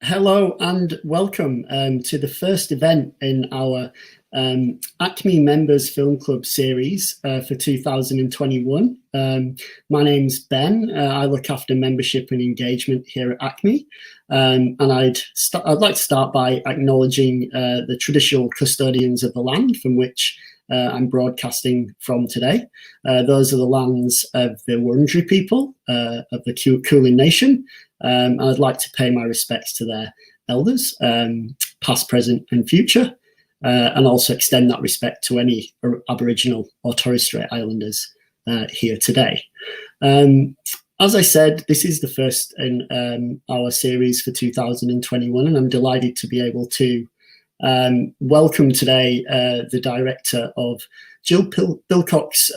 Hello and welcome to the first event in our Acme Members Film Club series for 2021. My name's Ben. I look after membership and engagement here at Acme. And I'd like to start by acknowledging the traditional custodians of the land from which I'm broadcasting from today. Those are the lands of the Wurundjeri people of the Kulin Nation. I'd like to pay my respects to their elders, past, present, and future, and also extend that respect to any Aboriginal or Torres Strait Islanders here today. As I said, this is the first in our series for 2021, and I'm delighted to be able to welcome today the director of Jill Bilcock's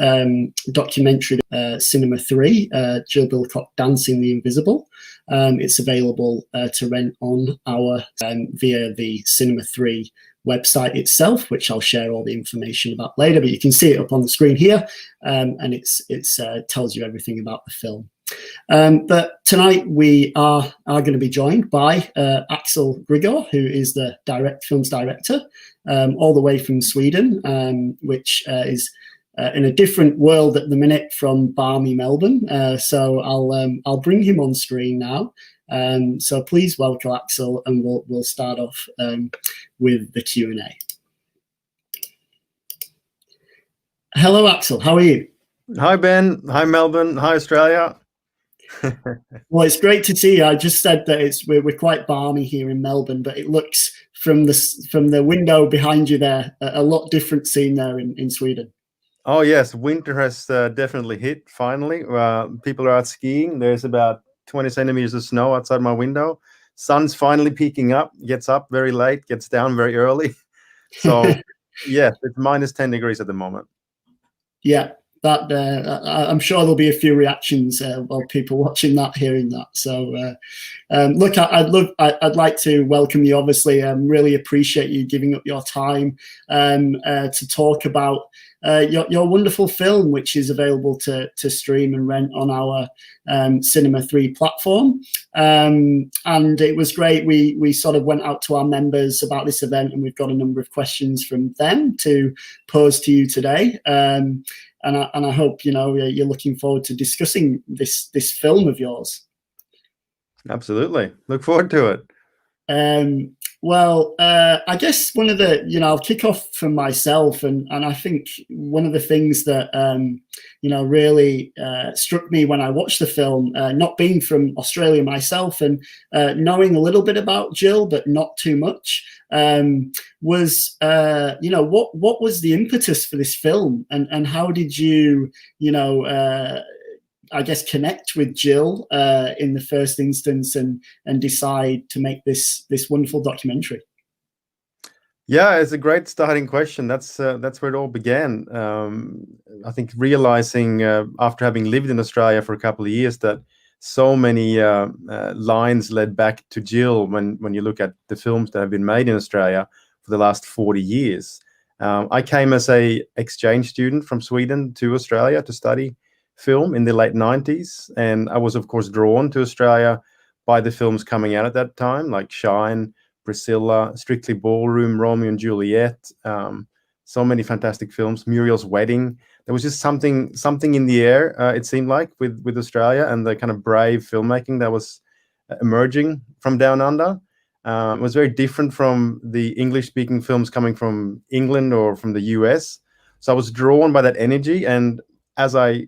documentary, Cinema 3, Jill Bilcock Dancing the Invisible. It's available to rent on our via the Cinema 3 website itself, which I'll share all the information about later, but you can see it up on the screen here, and it tells you everything about the film. But tonight we are going to be joined by Axel Grigor, who is the film's director, all the way from Sweden, which is in a different world at the minute from balmy Melbourne. So I'll bring him on screen now. So please welcome Axel, and we'll start off with the Q&A. Hello, Axel. How are you? Hi, Ben. Hi, Melbourne. Hi, Australia. Well, it's great to see you. I just said that we're quite balmy here in Melbourne, but it looks from the window behind you there a lot different scene there in Sweden. Oh yes, winter has definitely hit. Finally, people are out skiing. There's about 20 centimeters of snow outside my window. Sun's finally peeking up. Gets up very late, gets down very early. So yes, it's minus 10 degrees at the moment. Yeah. That I'm sure there'll be a few reactions of people watching that, hearing that. So, look, I'd like to welcome you. Obviously, really appreciate you giving up your time to talk about your wonderful film, which is available to stream and rent on our Cinema 3 platform. And it was great. We sort of went out to our members about this event, and we've got a number of questions from them to pose to you today. And I hope you're looking forward to discussing this film of yours. Absolutely, look forward to it. Well, I guess one of the I'll kick off from myself, and I think one of the things that really struck me when I watched the film, not being from Australia myself and knowing a little bit about Jill but not too much, was what was the impetus for this film, and how did you I guess connect with Jill in the first instance and decide to make this wonderful documentary? Yeah, it's a great starting question. That's where it all began. I think realizing after having lived in Australia for a couple of years that so many lines led back to Jill when you look at the films that have been made in Australia for the last 40 years. I came as a exchange student from Sweden to Australia to study film in the late 90s, and I was of course drawn to Australia by the films coming out at that time, like Shine, Priscilla, Strictly Ballroom, Romeo and Juliet, so many fantastic films, Muriel's Wedding. There was just something in the air, it seemed like, with Australia and the kind of brave filmmaking that was emerging from down under. It was very different from the English-speaking films coming from England or from the US. So I was drawn by that energy, and as I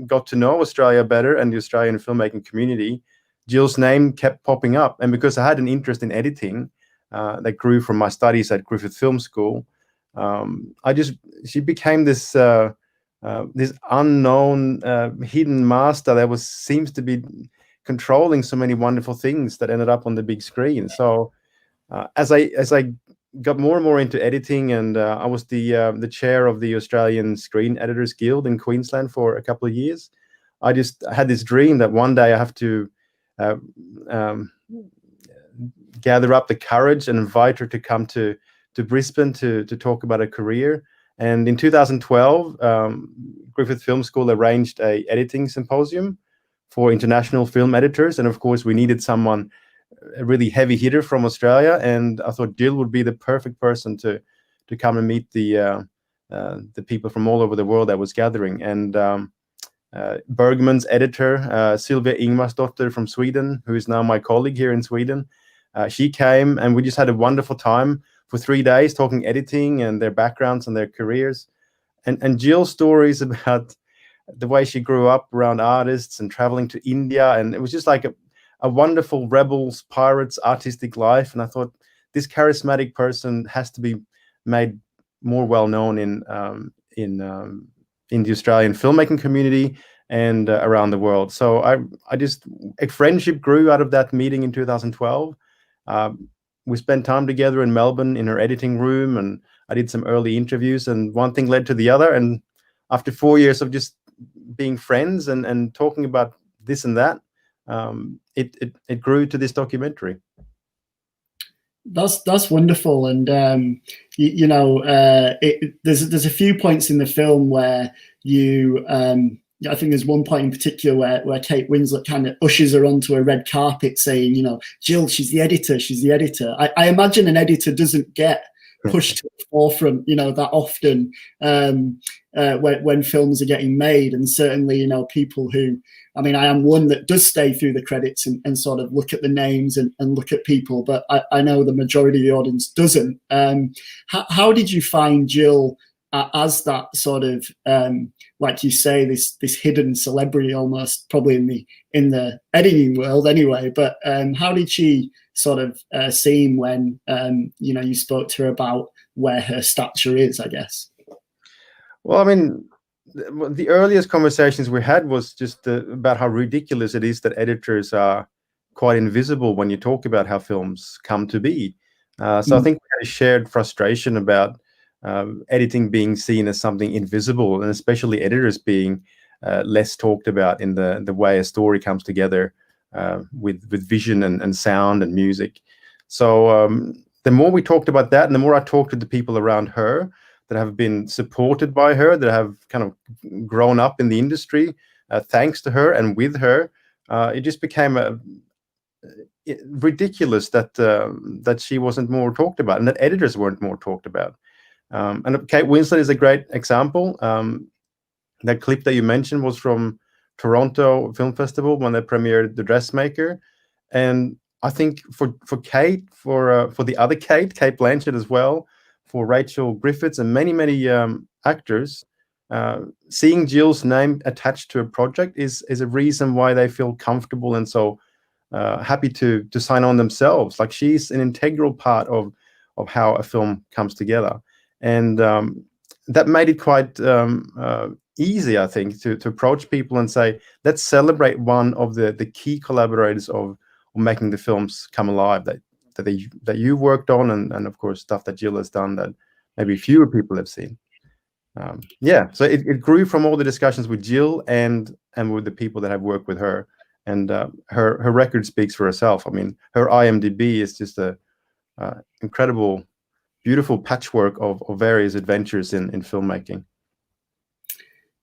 got to know Australia better and the Australian filmmaking community, Jill's name kept popping up. And because I had an interest in editing that grew from my studies at Griffith Film School, she became this this unknown hidden master that seems to be controlling so many wonderful things that ended up on the big screen. So as I got more and more into editing, and I was the chair of the Australian Screen Editors Guild in Queensland for a couple of years. I just had this dream that one day I have to gather up the courage and invite her to come to Brisbane to talk about her career. And in 2012, Griffith Film School arranged a editing symposium for international film editors, and of course we needed someone a really heavy hitter from Australia, and I thought Jill would be the perfect person to come and meet the people from all over the world that was gathering. And Bergman's editor, Sylvia Ingmarsdotter from Sweden, who is now my colleague here in Sweden, she came, and we just had a wonderful time for 3 days talking editing and their backgrounds and their careers. And Jill's stories about the way she grew up around artists and traveling to India, and it was just like a wonderful rebels, pirates, artistic life. And I thought this charismatic person has to be made more well known in the Australian filmmaking community and around the world. So a friendship grew out of that meeting in 2012. We spent time together in Melbourne in her editing room, and I did some early interviews, and one thing led to the other. And after 4 years of just being friends and talking about this and that, it grew to this documentary. That's wonderful. And there's a few points in the film where I think there's one point in particular where Kate Winslet kind of ushers her onto a red carpet saying, Jill, she's the editor. I imagine an editor doesn't get pushed to the forefront, that often when films are getting made. And certainly, people who, I am one that does stay through the credits and sort of look at the names and look at people, but I know the majority of the audience doesn't. How did you find Jill as that sort of, like you say, this hidden celebrity almost, probably in the editing world anyway, but how did she sort of seem when you spoke to her about where her stature is, I guess? Well, the earliest conversations we had was just about how ridiculous it is that editors are quite invisible when you talk about how films come to be. So I think we had a shared frustration about editing being seen as something invisible, and especially editors being less talked about in the way a story comes together with vision and sound and music. So the more we talked about that, and the more I talked to the people around her that have been supported by her, that have kind of grown up in the industry thanks to her and with her, it just became ridiculous that she wasn't more talked about, and that editors weren't more talked about. And Kate Winslet is a great example. That clip that you mentioned was from Toronto Film Festival when they premiered The Dressmaker, and I think for Kate, for the other Kate Blanchett as well, for Rachel Griffiths and many actors, seeing Jill's name attached to a project is a reason why they feel comfortable and so happy to sign on themselves. Like, she's an integral part of how a film comes together, and that made it quite easy, I think, to approach people and say, let's celebrate one of the key collaborators of making the films come alive that you worked on, and of course stuff that Jill has done that maybe fewer people have seen. So it grew from all the discussions with Jill and with the people that have worked with her, and her record speaks for herself. Her IMDb is just a incredible, beautiful patchwork of various adventures in filmmaking.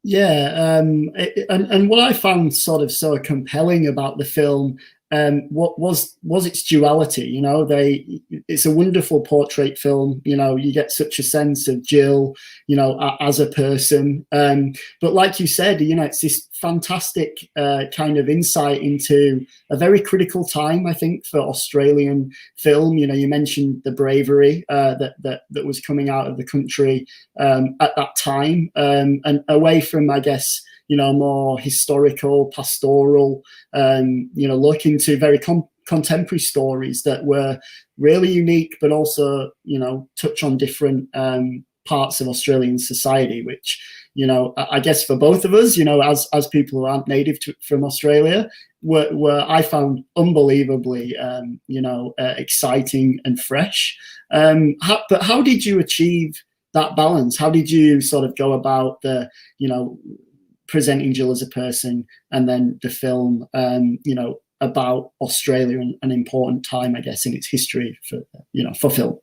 Yeah, and what I found sort of so compelling about the film what was its duality. It's a wonderful portrait film. You get such a sense of Jill, as a person. But like you said, it's this fantastic kind of insight into a very critical time, I think, for Australian film. You mentioned the bravery that was coming out of the country at that time, and away from, I guess, more historical, pastoral, look into very contemporary stories that were really unique, but also, touch on different parts of Australian society, which, I guess for both of us, as people who aren't native from Australia, were I found unbelievably, exciting and fresh. But how did you achieve that balance? How did you sort of go about the, presenting Jill as a person, and then the film, about Australia and an important time, I guess, in its history for film?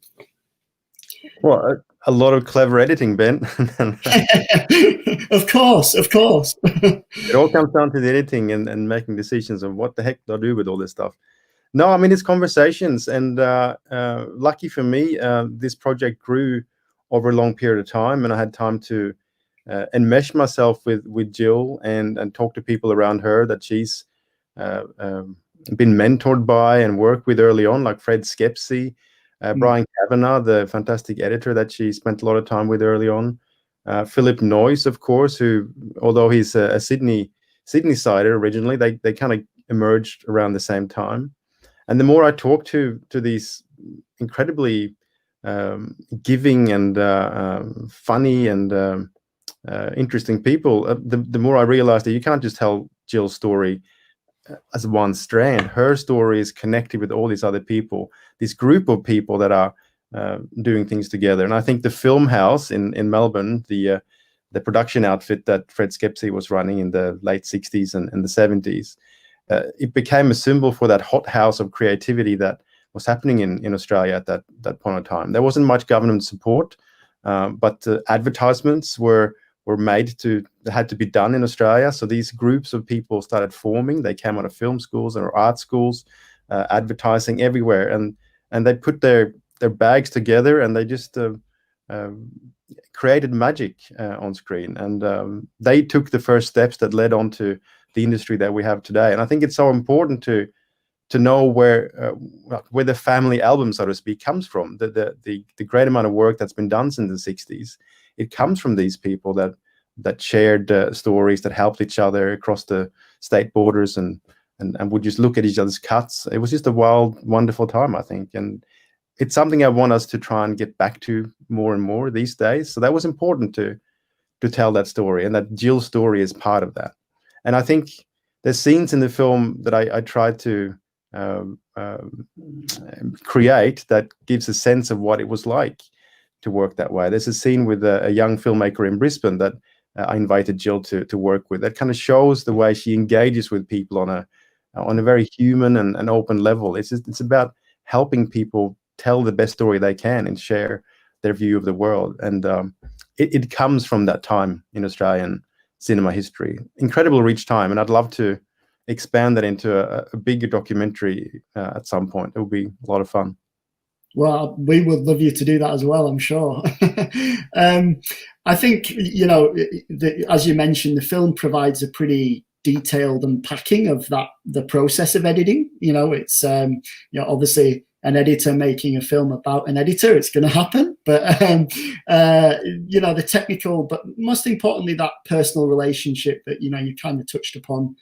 Well, a lot of clever editing, Ben. Of course. It all comes down to the editing and making decisions of what the heck do I do with all this stuff. No, I mean, it's conversations, and lucky for me, this project grew over a long period of time, and I had time to enmesh myself with Jill and talk to people around her that she's uh, um, been mentored by and worked with early on, like Fred Skepsey, Brian Kavanagh, the fantastic editor that she spent a lot of time with early on, Philip Noyce, of course, who, although he's a Sydney-sider originally, they kind of emerged around the same time. And the more I talk to these incredibly giving and funny and interesting people, the more I realized that you can't just tell Jill's story as one strand. Her story is connected with all these other people, this group of people that are doing things together. And I think the Film House in Melbourne, the production outfit that Fred Skepsey was running in the late 60s and the 70s, it became a symbol for that hothouse of creativity that was happening in Australia at that point in time. There wasn't much government support, but advertisements were made had to be done in Australia. So these groups of people started forming. They came out of film schools or art schools, advertising everywhere, and they put their bags together and they just created magic on screen. And they took the first steps that led on to the industry that we have today. And I think it's so important to know where the family album, so to speak, comes from. The great amount of work that's been done since the 60s, it comes from these people that shared stories, that helped each other across the state borders and would just look at each other's cuts. It was just a wild, wonderful time, I think. And it's something I want us to try and get back to more and more these days. So that was important to tell that story, and that Jill's story is part of that. And I think there's scenes in the film that I tried to create that gives a sense of what it was like to work that way. There's a scene with a young filmmaker in Brisbane that I invited Jill to work with. That kind of shows the way she engages with people on a very human and open level. It's about helping people tell the best story they can and share their view of the world. And it comes from that time in Australian cinema history. Incredible rich time, and I'd love to expand that into a bigger documentary at some point. It would be a lot of fun. Well, we would love you to do that as well, I'm sure. I think, as you mentioned, the film provides a pretty detailed unpacking of the process of editing. It's obviously an editor making a film about an editor. It's going to happen, but the technical, but most importantly, that personal relationship that you kind of touched upon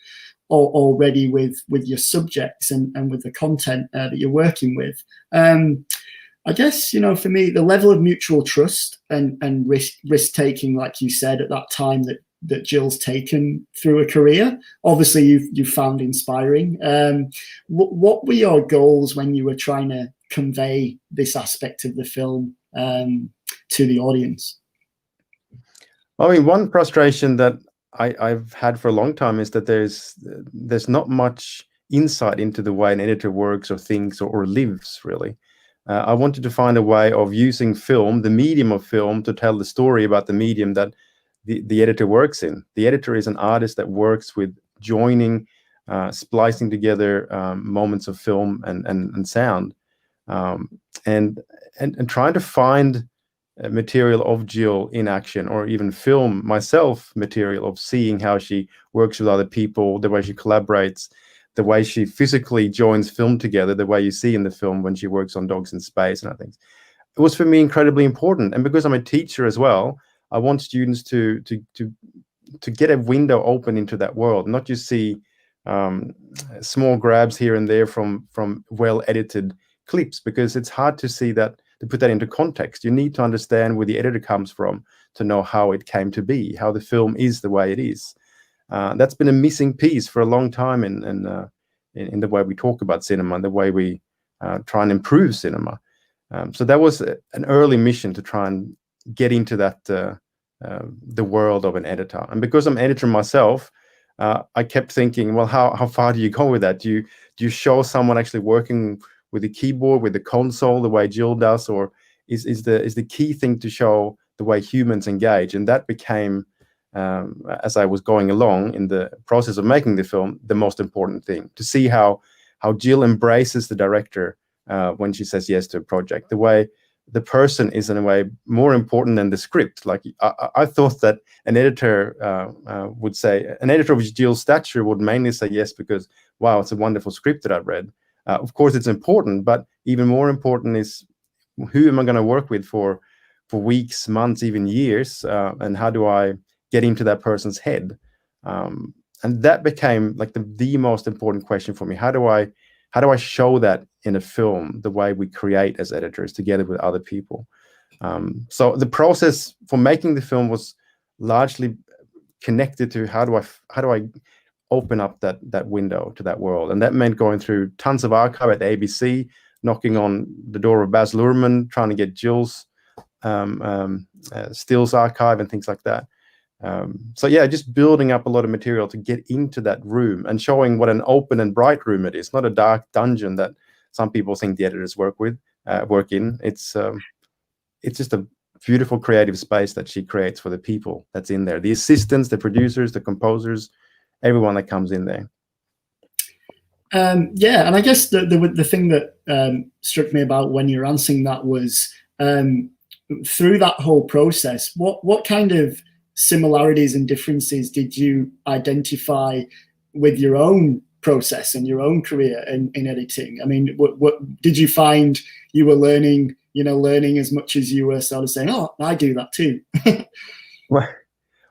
already with your subjects and with the content that you're working with. I guess, for me, the level of mutual trust and risk taking, like you said, at that time that Jill's taken through a career, obviously you've found inspiring. What were your goals when you were trying to convey this aspect of the film to the audience? I mean, one frustration that I've had for a long time is that there's not much insight into the way an editor works or thinks or lives, really. I wanted to find a way of using film, the medium of film, to tell the story about the medium that the editor works in. The editor is an artist that works with joining, splicing together moments of film and sound, and trying to find material of Jill in action, or even film myself material of seeing how she works with other people, the way she collaborates, the way she physically joins film together, the way you see in the film when she works on Dogs in Space and other things. It was for me incredibly important. And because I'm a teacher as well, I want students to get a window open into that world, not just see small grabs here and there from well-edited clips, because it's hard to see that, to put that into context. You need to understand where the editor comes from to know how it came to be, how the film is the way it is. That's been a missing piece for a long time in the way we talk about cinema and the way we try and improve cinema. So that was an early mission, to try and get into that the world of an editor. And because I'm an editor myself, I kept thinking, well, how far do you go with that? Do you show someone actually working with the keyboard, with the console, the way Jill does, or is the key thing to show the way humans engage? And that became, as I was going along in the process of making the film, the most important thing, to see how how Jill embraces the director when she says yes to a project. The way the person is in a way more important than the script. Like I thought that an editor would say, an editor of Jill's stature would mainly say yes because, wow, it's a wonderful script that I've read. Of course, it's important, but even more important is who am I going to work with for weeks, months, even years, and how do I get into that person's head? And that became like the most important question for me. How do I show that in a film the way we create as editors together with other people? So the process for making the film was largely connected to how do I open up that window to that world, and that meant going through tons of archive at the ABC, knocking on the door of Baz Luhrmann, trying to get Jill's stills archive and things like that. So yeah, just building up a lot of material to get into that room and showing what an open and bright room it is, not a dark dungeon that some people think the editors work in. It's just a beautiful creative space that she creates for the people that's in there, the assistants, the producers, the composers, everyone that comes in there. Yeah, and I guess the thing that struck me about when you're answering that was through that whole process, what kind of similarities and differences did you identify with your own process and your own career in editing? I mean, what did you find you were learning as much as you were sort of saying, oh, I do that too? Well,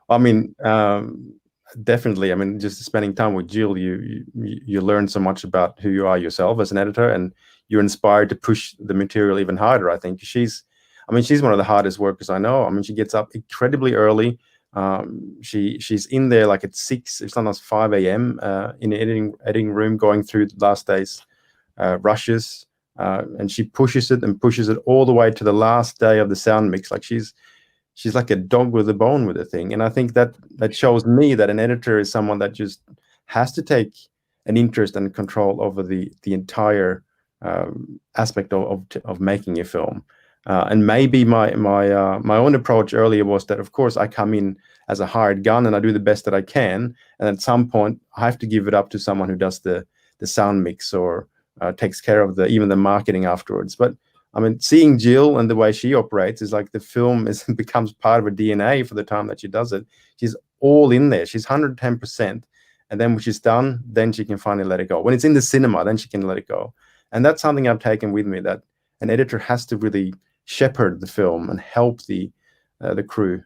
I mean, definitely. I mean, just spending time with Jill, you learn so much about who you are yourself as an editor, and you're inspired to push the material even harder. I think she's one of the hardest workers I know. I mean, she gets up incredibly early. She's in there like at 6, it's sometimes 5 a.m. In the editing room, going through the last day's rushes, and she pushes it all the way to the last day of the sound mix. Like she's like a dog with a bone with the thing. And I think that shows me that an editor is someone that just has to take an interest and control over the entire aspect of making a film. And maybe my own approach earlier was that, of course, I come in as a hired gun and I do the best that I can, and at some point I have to give it up to someone who does the sound mix or takes care of even the marketing afterwards. But I mean, seeing Jill and the way she operates is like the film becomes part of her DNA for the time that she does it. She's all in there. She's 110%. And then when she's done, then she can finally let it go. When it's in the cinema, then she can let it go. And that's something I've taken with me, that an editor has to really shepherd the film and help the crew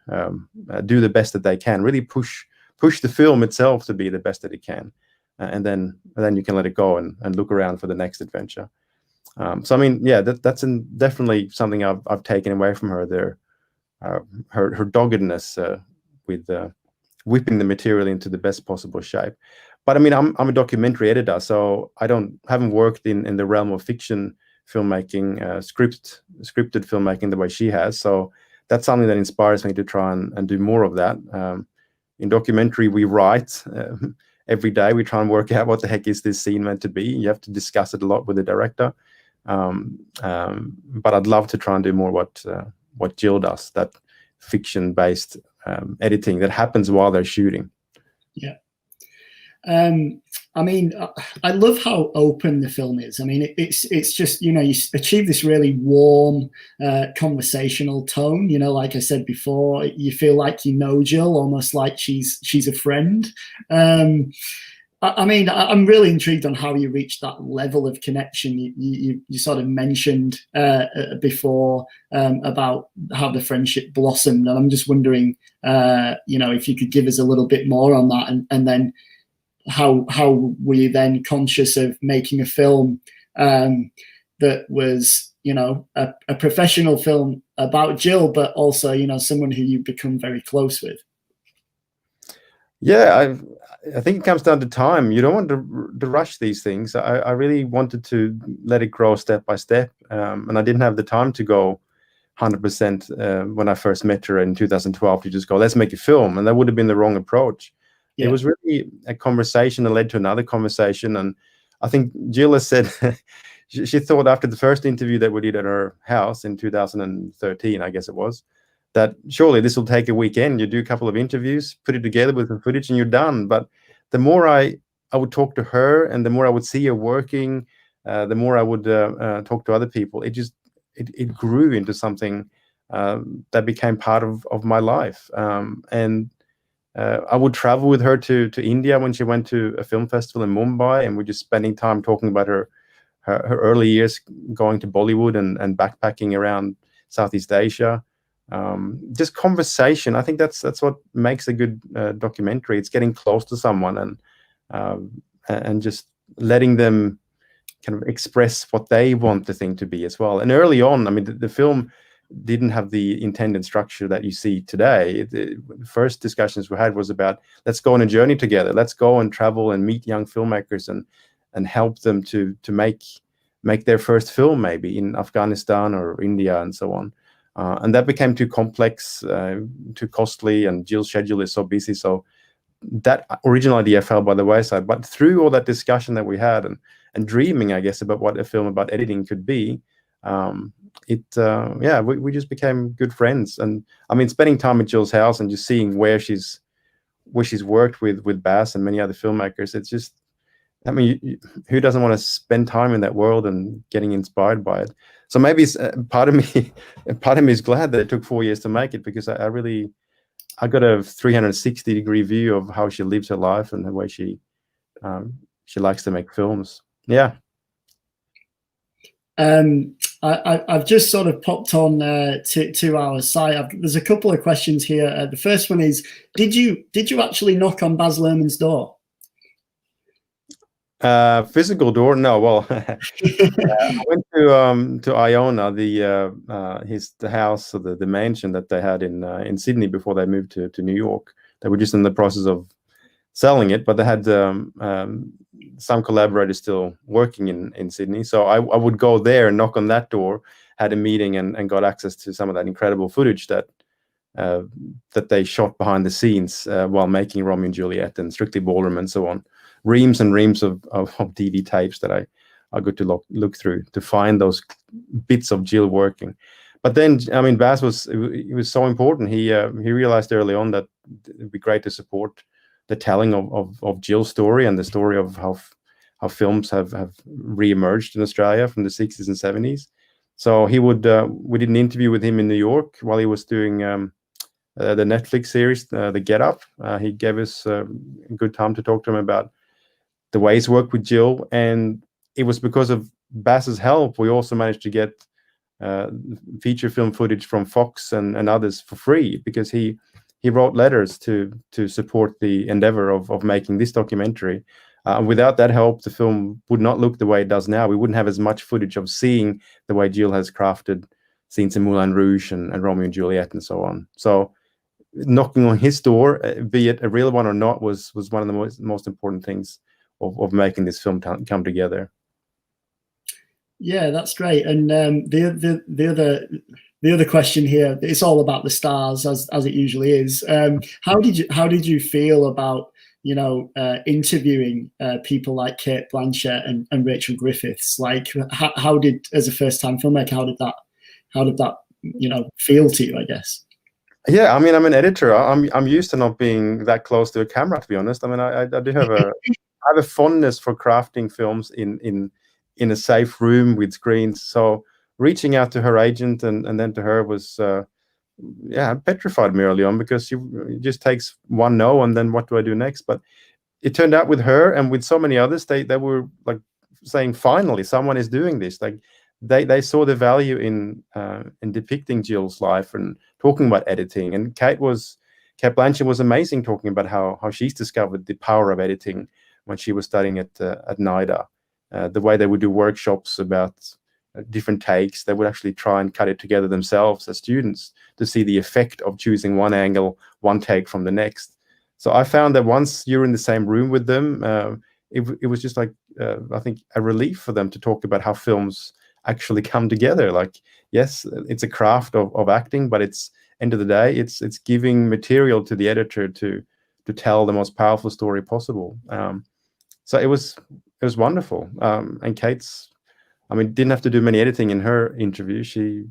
do the best that they can, really push the film itself to be the best that it can. And then you can let it go and look around for the next adventure. So I mean, yeah, that's definitely something I've taken away from her there, her doggedness with whipping the material into the best possible shape. But I mean, I'm a documentary editor, so I haven't worked in the realm of fiction filmmaking, scripted filmmaking the way she has. So that's something that inspires me to try and do more of that. In documentary, we write every day. We try and work out what the heck is this scene meant to be. You have to discuss it a lot with the director. But I'd love to try and do more what Jill does, that fiction-based editing that happens while they're shooting. Yeah. I mean, I love how open the film is. I mean, it's just, you achieve this really warm, conversational tone. Like I said before, you feel like you know Jill, almost like she's a friend. I mean, I'm really intrigued on how you reached that level of connection. You sort of mentioned before about how the friendship blossomed, and I'm just wondering, if you could give us a little bit more on that, and then how were you then conscious of making a film that was, a professional film about Jill, but also, someone who you've become very close with? Yeah, I think it comes down to time. You don't want to rush these things. I really wanted to let it grow step by step, and I didn't have the time to go 100% when I first met her in 2012 to just go, let's make a film, and that would have been the wrong approach. Yeah. It was really a conversation that led to another conversation, and I think Jill has said she thought after the first interview that we did at her house in 2013, I guess it was, that surely this will take a weekend. You do a couple of interviews, put it together with some footage, and you're done. But the more I I would talk to her, and the more I would see her working, the more I would talk to other people. It grew into something that became part of my life. And I would travel with her to India when she went to a film festival in Mumbai, and we're just spending time talking about her early years going to Bollywood and backpacking around Southeast Asia. Just conversation. I think that's what makes a good documentary. It's getting close to someone and just letting them kind of express what they want the thing to be as well. And early on, I mean, the film didn't have the intended structure that you see today. The first discussions we had was about, let's go on a journey together. Let's go and travel and meet young filmmakers and help them to make their first film, maybe in Afghanistan or India and so on. And that became too complex, too costly, and Jill's schedule is so busy. So that original idea fell by the wayside. But through all that discussion that we had and dreaming, I guess, about what a film about editing could be, we just became good friends. And I mean, spending time at Jill's house and just seeing where she's worked with Bas and many other filmmakers, it's just, I mean, who doesn't want to spend time in that world and getting inspired by it? So maybe part of me is glad that it took 4 years to make it, because I got a 360-degree view of how she lives her life and the way she likes to make films. Yeah. I've just sort of popped on to our site. There's a couple of questions here. The first one is, did you actually knock on Baz Luhrmann's door? Physical door? No. Well, I went to Iona, the house, or the mansion that they had in Sydney before they moved to New York. They were just in the process of selling it, but they had some collaborators still working in Sydney. So I would go there and knock on that door, had a meeting, and got access to some of that incredible footage that they shot behind the scenes while making Romeo and Juliet and Strictly Ballroom and so on. Reams and reams of DV tapes that I got to look through to find those bits of Jill working. But then, I mean, Baz was so important. He realized early on that it'd be great to support the telling of Jill's story and the story of how films have re-emerged in Australia from the 60s and 70s. So we did an interview with him in New York while he was doing the Netflix series, The Get Up. He gave us a good time to talk to him about the way he's worked with Jill. And it was because of Baz's help we also managed to get feature film footage from Fox and others for free, because he wrote letters to support the endeavor of making this documentary. Without that help, the film would not look the way it does now. We wouldn't have as much footage of seeing the way Jill has crafted scenes in Moulin Rouge and Romeo and Juliet and so on. So knocking on his door, be it a real one or not, was one of the most important things of making this film come together. Yeah, that's great. And the other question here, it's all about the stars, as it usually is. How did you feel about interviewing people like Cate Blanchett and Rachel Griffiths? Like, how did, as a first-time filmmaker, how did that feel to you, I guess? Yeah, I mean, I'm an editor. I'm used to not being that close to a camera, to be honest. I mean, I do have I have a fondness for crafting films in a safe room with screens. So reaching out to her agent and then to her was petrified me early on, because it just takes one no, and then what do I do next? But it turned out with her and with so many others, they were like saying, finally someone is doing this. Like they saw the value in depicting Jill's life and talking about editing. And Cate Blanchett was amazing, talking about how she's discovered the power of editing when she was studying at NIDA. The way they would do workshops about different takes, they would actually try and cut it together themselves as students to see the effect of choosing one angle, one take from the next. So I found that once you're in the same room with them, it was just like, I think, a relief for them to talk about how films actually come together. Like, yes, it's a craft of acting, but it's end of the day, it's giving material to the editor to tell the most powerful story possible. So it was wonderful. And Kate's, I mean, didn't have to do many editing in her interview. She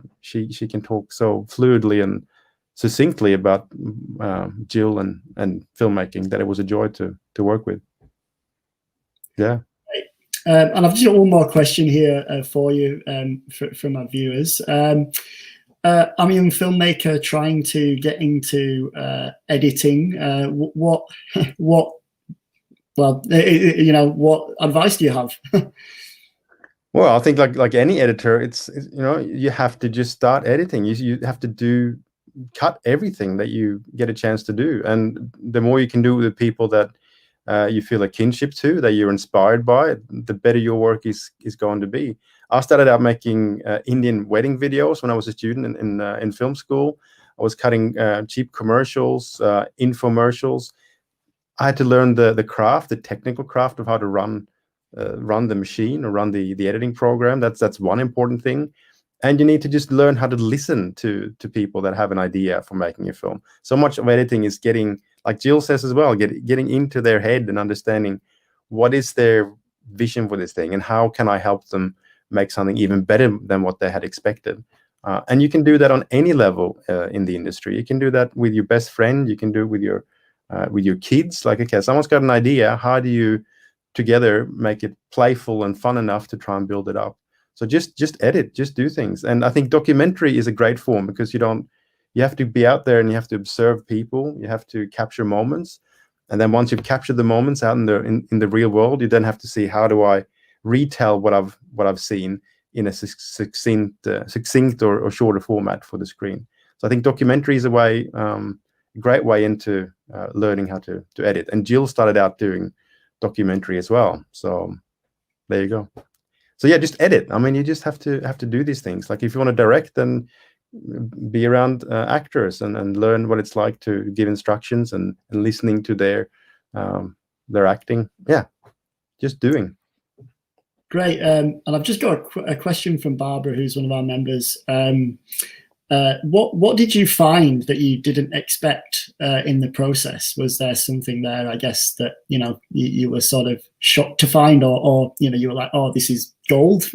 can talk so fluidly and succinctly about Jill and filmmaking that it was a joy to work with. Yeah. And I've just got one more question here for you from our viewers. I'm a young filmmaker trying to get into editing. What advice do you have? Well, I think like any editor, it's you have to just start editing. You have to cut everything that you get a chance to do, and the more you can do with the people that you feel a kinship to, that you're inspired by, the better your work is going to be. I started out making Indian wedding videos when I was a student in film school. I was cutting cheap commercials, infomercials. I had to learn the craft, the technical craft of how to run the machine or run the editing program. That's one important thing. And you need to just learn how to listen to people that have an idea for making a film. So much of editing is getting, like Jill says as well, getting into their head and understanding what is their vision for this thing and how can I help them make something even better than what they had expected. And you can do that on any level in the industry. You can do that with your best friend. You can do it with your kids. Like, okay, someone's got an idea. How do you together make it playful and fun enough to try and build it up? So just edit, just do things. And I think documentary is a great form because you have to be out there and you have to observe people. You have to capture moments. And then once you've captured the moments out in the real world, you then have to see, how do I retell what I've seen in a succinct or shorter format for the screen. So I think documentary is a great way into learning how to edit. And Jill started out doing documentary as well. So there you go. So yeah, just edit. I mean, you just have to do these things. Like if you want to direct, then be around actors and learn what it's like to give instructions and listening to their acting. Yeah, just doing. Great. And I've just got a question from Barbara, who's one of our members. What did you find that you didn't expect in the process? Was there something there, I guess, that you were sort of shocked to find, or you were like, oh, this is gold?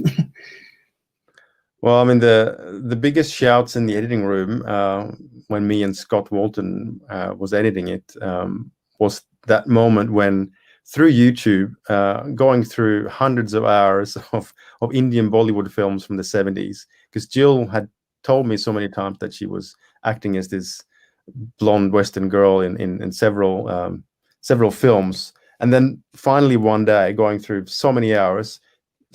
Well, I mean, the biggest shouts in the editing room when me and Scott Walton was editing it was that moment when, through YouTube, going through hundreds of hours of Indian Bollywood films from the 70s, because Jill had told me so many times that she was acting as this blonde Western girl in several films, and then finally one day, going through so many hours,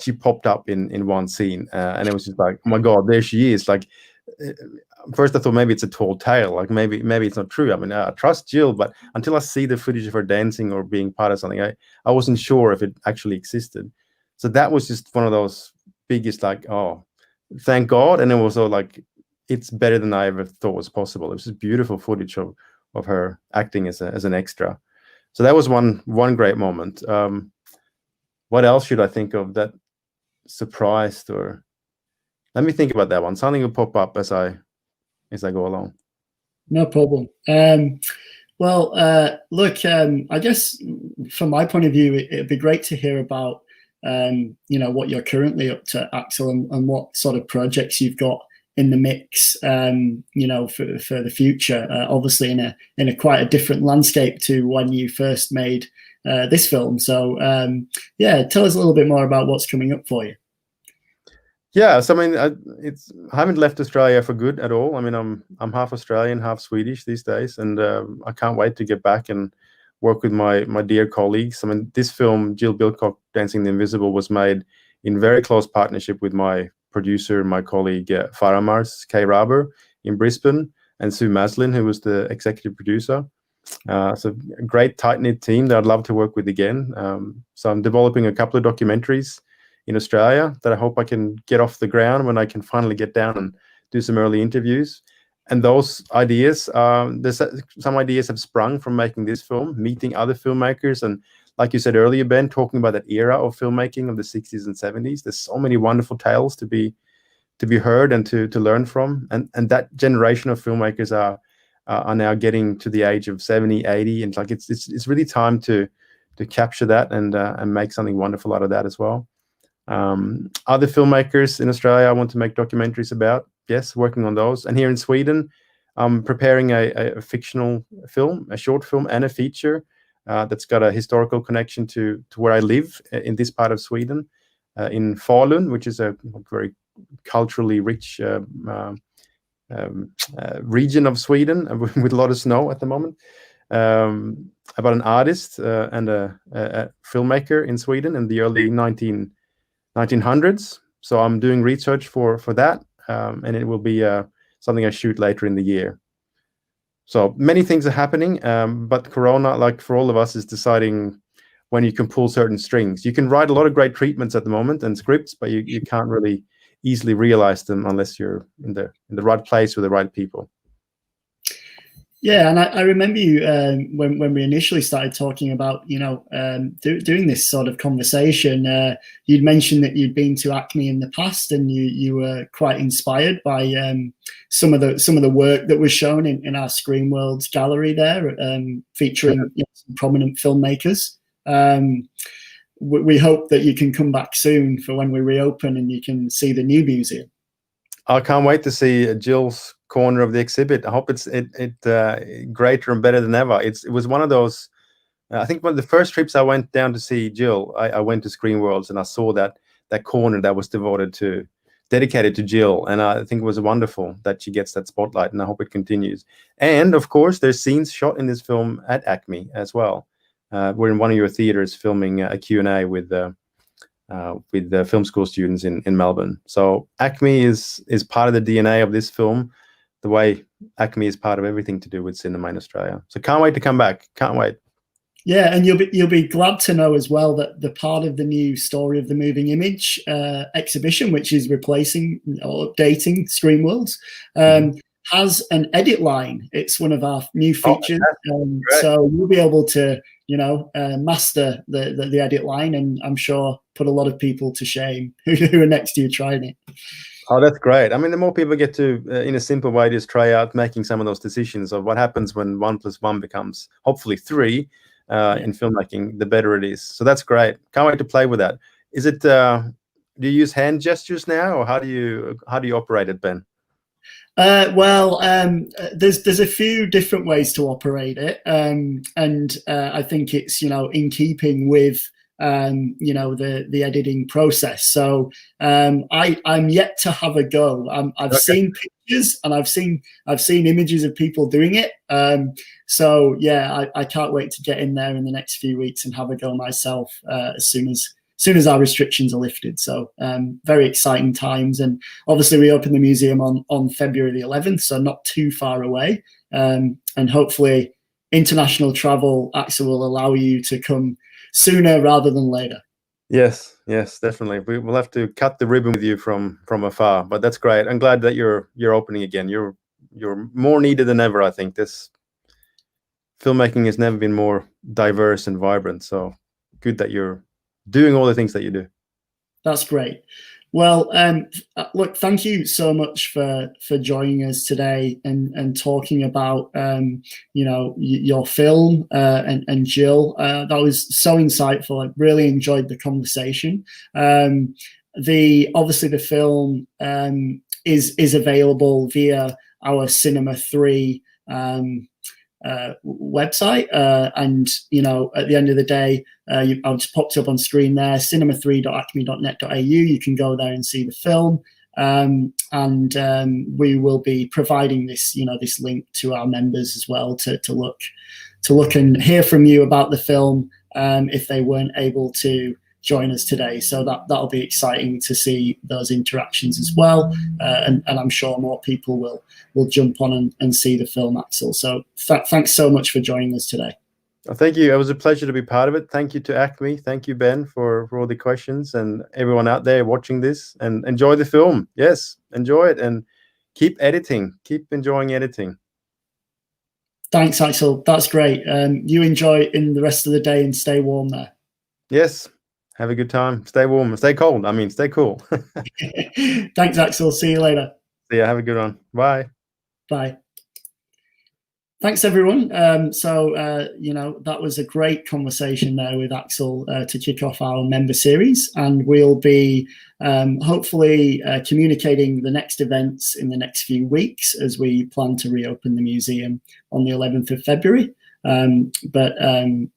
she popped up in one scene, and it was just like, oh my God, there she is. Like, first I thought maybe it's a tall tale, like maybe it's not true. I mean, I trust Jill, but until I see the footage of her dancing or being part of something, I wasn't sure if it actually existed. So that was just one of those biggest, like, oh, thank God. And it was also like, it's better than I ever thought was possible. It was just beautiful footage of her acting as an extra. So that was one great moment. What else should I think of that surprised, or let me think about that one. Something will pop up as I go along. No problem. Well, look, I guess from my point of view, it'd be great to hear about what you're currently up to, Axel, and what sort of projects you've got in the mix, for the future. Obviously, in a quite a different landscape to when you first made this film. So, tell us a little bit more about what's coming up for you. Yeah, so I mean, I haven't left Australia for good at all. I mean, I'm half Australian, half Swedish these days, and I can't wait to get back and work with my dear colleagues. I mean, this film, Jill Bilcock, Dancing the Invisible, was made in very close partnership with my producer, my colleague Faramars K. Raber in Brisbane, and Sue Maslin, who was the executive producer. So a great tight-knit team that I'd love to work with again. So I'm developing a couple of documentaries in Australia that I hope I can get off the ground when I can finally get down and do some early interviews. And those ideas, some ideas have sprung from making this film, meeting other filmmakers, and like you said earlier, Ben, talking about that era of filmmaking of the 60s and 70s. There's so many wonderful tales to be heard and to learn from, and that generation of filmmakers are now getting to the age of 70, 80, and like it's really time to capture that and make something wonderful out of that as well. Other filmmakers in Australia I want to make documentaries about, yes, working on those. And here in Sweden, I'm preparing a fictional film, a short film and a feature that's got a historical connection to where I live in this part of Sweden, in Falun, which is a very culturally rich region of Sweden with a lot of snow at the moment. About an artist and a filmmaker in Sweden in the early 1900s. So I'm doing research for that, and it will be something I shoot later in the year. So many things are happening, but Corona, like for all of us, is deciding when you can pull certain strings. You can write a lot of great treatments at the moment and scripts, but you can't really easily realize them unless you're in the right place with the right people. Yeah, and I remember you when we initially started talking about doing this sort of conversation. You'd mentioned that you'd been to Acme in the past, and you were quite inspired by some of the work that was shown in our Screen Worlds gallery there, featuring some prominent filmmakers. We hope that you can come back soon for when we reopen and you can see the new museum. I can't wait to see Jill's corner of the exhibit. I hope it's greater and better than ever. It was one of those. I think one of the first trips I went down to see Jill, I went to Screen Worlds and I saw that corner that was dedicated to Jill, and I think it was wonderful that she gets that spotlight, and I hope it continues. And of course, there's scenes shot in this film at Acme as well. We're in one of your theaters filming a Q&A with the film school students in Melbourne. So Acme is part of the DNA of this film, the way Acme is part of everything to do with cinema in Australia. So can't wait to come back. Can't wait. Yeah, and you'll be glad to know as well that the part of the new Story of the Moving Image exhibition, which is replacing or updating Screen Worlds, has an edit line. It's one of our new features. So you'll be able to master the edit line, and I'm sure put a lot of people to shame who are next to you trying it. Oh, that's great. I mean, the more people get to, in a simple way, just try out making some of those decisions of what happens when 1 + 1 becomes hopefully 3 in filmmaking, the better it is. So that's great. Can't wait to play with that. Is it? Do you use hand gestures now, or how do you operate it, Ben? There's a few different ways to operate it, and I think it's in keeping with the editing process. So I'm yet to have a go. I've seen pictures and I've seen images of people doing it. So yeah, I can't wait to get in there in the next few weeks and have a go myself as soon as our restrictions are lifted. So very exciting times. And obviously we open the museum on February the 11th, so not too far away. And hopefully international travel, Axel, will allow you to come sooner rather than later. Yes, definitely. We will have to cut the ribbon with you from afar, but that's great. I'm glad that you're opening again. You're more needed than ever. I think this filmmaking has never been more diverse and vibrant. So good that you're doing all the things that you do. That's great. Well, look, thank you so much for joining us today and talking about your film and Jill. That was so insightful. I really enjoyed the conversation. Obviously the film is available via our Cinema 3 website, and at the end of the day, I've just popped up on screen there, cinema3.acme.net.au. You can go there and see the film, and we will be providing this link to our members as well to look and hear from you about the film if they weren't able to join us today. So that'll be exciting to see those interactions as well, and I'm sure more people will jump on and see the film, Axel. So thanks so much for joining us today. Thank you. It was a pleasure to be part of it. Thank you to Acme. Thank you, Ben, for all the questions, and everyone out there watching this. And enjoy the film. Yes, enjoy it, and keep editing. Keep enjoying editing. Thanks, Axel. That's great. You enjoy in the rest of the day and stay warm there. Yes. Have a good time. Stay warm. Stay cold. I mean, stay cool. Thanks, Axel. See you later. See ya. Have a good one. Bye. Bye. Thanks, everyone. That was a great conversation there with Axel to kick off our member series. And we'll be hopefully communicating the next events in the next few weeks as we plan to reopen the museum on the 11th of February. But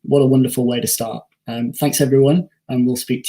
what a wonderful way to start. Thanks everyone, and we'll speak to you.